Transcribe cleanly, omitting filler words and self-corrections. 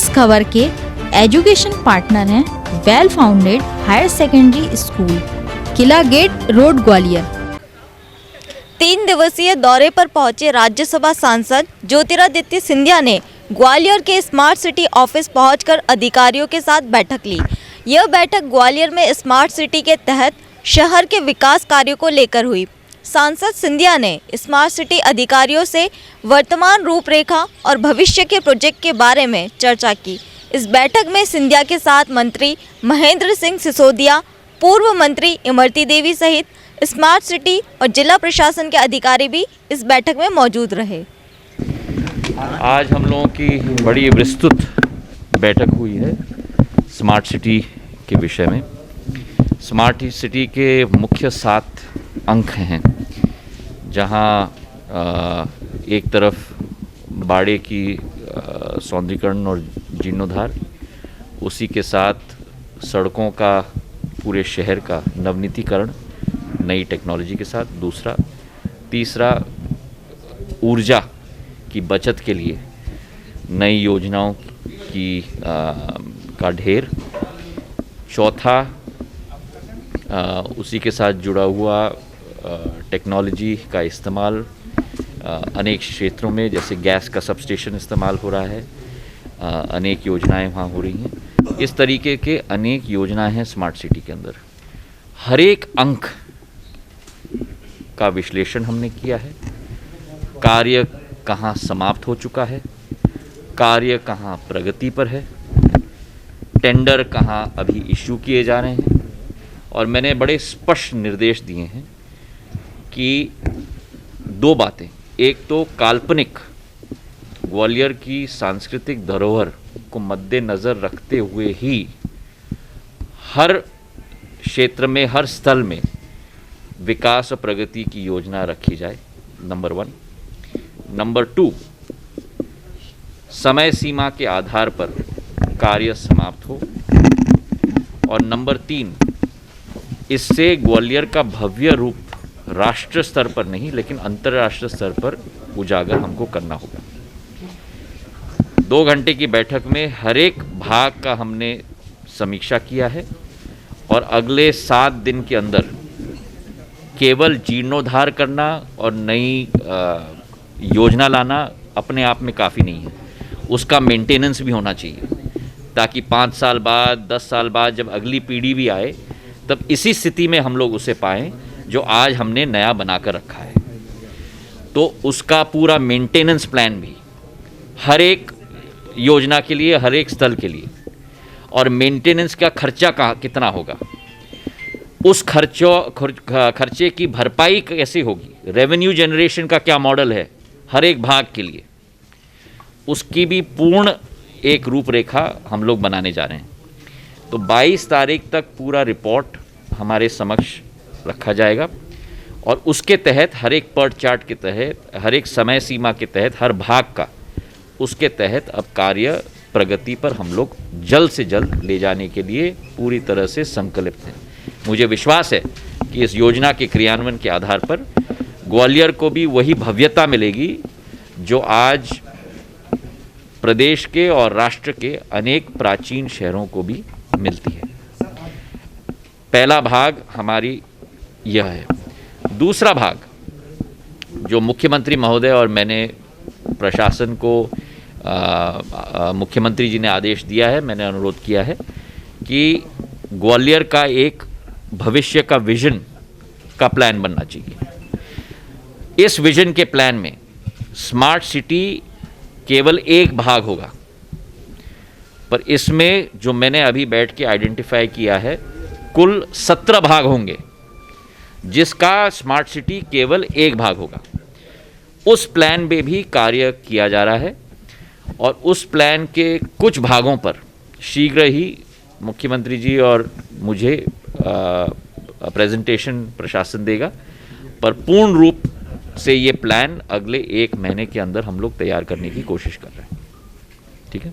इस खबर के एजुकेशन पार्टनर हैं well founded higher secondary school, किला गेट रोड, ग्वालियर। 3 दिवसीय दौरे पर पहुंचे राज्यसभा सांसद ज्योतिरादित्य सिंधिया ने ग्वालियर के स्मार्ट सिटी ऑफिस पहुंचकर अधिकारियों के साथ बैठक ली। यह बैठक ग्वालियर में स्मार्ट सिटी के तहत शहर के विकास कार्यों को लेकर हुई। सांसद सिंधिया ने स्मार्ट सिटी अधिकारियों से वर्तमान रूपरेखा और भविष्य के प्रोजेक्ट के बारे में चर्चा की। इस बैठक में सिंधिया के साथ मंत्री महेंद्र सिंह सिसोदिया, पूर्व मंत्री इमरती देवी सहित स्मार्ट सिटी और जिला प्रशासन के अधिकारी भी इस बैठक में मौजूद रहे। आज हम लोगों की बड़ी विस्तृत बैठक हुई है स्मार्ट सिटी के विषय में। स्मार्ट सिटी के मुख्य 7 अंक हैं, जहां एक तरफ बाड़े की सौंदर्यीकरण और जीर्णोद्धार, उसी के साथ सड़कों का पूरे शहर का नवनीतीकरण नई टेक्नोलॉजी के साथ, दूसरा, तीसरा ऊर्जा की बचत के लिए नई योजनाओं की का ढेर, चौथा उसी के साथ जुड़ा हुआ टेक्नोलॉजी का इस्तेमाल अनेक क्षेत्रों में, जैसे गैस का सबस्टेशन इस्तेमाल हो रहा है, अनेक योजनाएं वहाँ हो रही हैं। इस तरीके के अनेक योजनाएं हैं स्मार्ट सिटी के अंदर। हर एक अंक का विश्लेषण हमने किया है। कार्य कहाँ समाप्त हो चुका है, कार्य कहाँ प्रगति पर है, टेंडर कहाँ अभी इश्यू किए जा रहे हैं, और मैंने बड़े स्पष्ट निर्देश दिए हैं कि 2 बातें, एक तो काल्पनिक ग्वालियर की सांस्कृतिक धरोहर को मद्देनज़र रखते हुए ही हर क्षेत्र में, हर स्थल में विकास और प्रगति की योजना रखी जाए, नंबर 1। नंबर 2, समय सीमा के आधार पर कार्य समाप्त हो, और नंबर 3, इससे ग्वालियर का भव्य रूप राष्ट्र स्तर पर नहीं लेकिन अंतर्राष्ट्रीय स्तर पर उजागर हमको करना होगा। 2 घंटे की बैठक में हर एक भाग का हमने समीक्षा किया है, और अगले 7 दिन के अंदर केवल जीर्णोद्धार करना और नई योजना लाना अपने आप में काफ़ी नहीं है, उसका मेंटेनेंस भी होना चाहिए, ताकि 5 साल बाद, 10 साल बाद जब अगली पीढ़ी भी आए तब इसी स्थिति में हम लोग उसे पाएं जो आज हमने नया बनाकर रखा है। तो उसका पूरा मेंटेनेंस प्लान भी हर एक योजना के लिए, हर एक स्थल के लिए, और मेंटेनेंस का खर्चा कितना होगा, उस खर्चे की भरपाई कैसे होगी, रेवेन्यू जनरेशन का क्या मॉडल है हर एक भाग के लिए, उसकी भी पूर्ण एक रूपरेखा हम लोग बनाने जा रहे हैं। तो 22 तारीख तक पूरा रिपोर्ट हमारे समक्ष रखा जाएगा, और उसके तहत हर एक पर्ट चार्ट के तहत, हर एक समय सीमा के तहत, हर भाग का उसके तहत अब कार्य प्रगति पर हम लोग जल्द से जल्द ले जाने के लिए पूरी तरह से संकल्पित हैं। मुझे विश्वास है कि इस योजना के क्रियान्वयन के आधार पर ग्वालियर को भी वही भव्यता मिलेगी जो आज प्रदेश के और राष्ट्र के अनेक प्राचीन शहरों को भी मिलती है। पहला भाग हमारी यह है। दूसरा भाग जो मुख्यमंत्री महोदय और मैंने प्रशासन को मुख्यमंत्री जी ने आदेश दिया है, मैंने अनुरोध किया है कि ग्वालियर का एक भविष्य का विजन का प्लान बनना चाहिए। इस विजन के प्लान में स्मार्ट सिटी केवल एक भाग होगा, पर इसमें जो मैंने अभी बैठ के आइडेंटिफाई किया है कुल 17 भाग होंगे, जिसका स्मार्ट सिटी केवल एक भाग होगा। उस प्लान में भी कार्य किया जा रहा है, और उस प्लान के कुछ भागों पर शीघ्र ही मुख्यमंत्री जी और मुझे प्रेजेंटेशन प्रशासन देगा, पर पूर्ण रूप से ये प्लान अगले 1 महीने के अंदर हम लोग तैयार करने की कोशिश कर रहे हैं। ठीक है।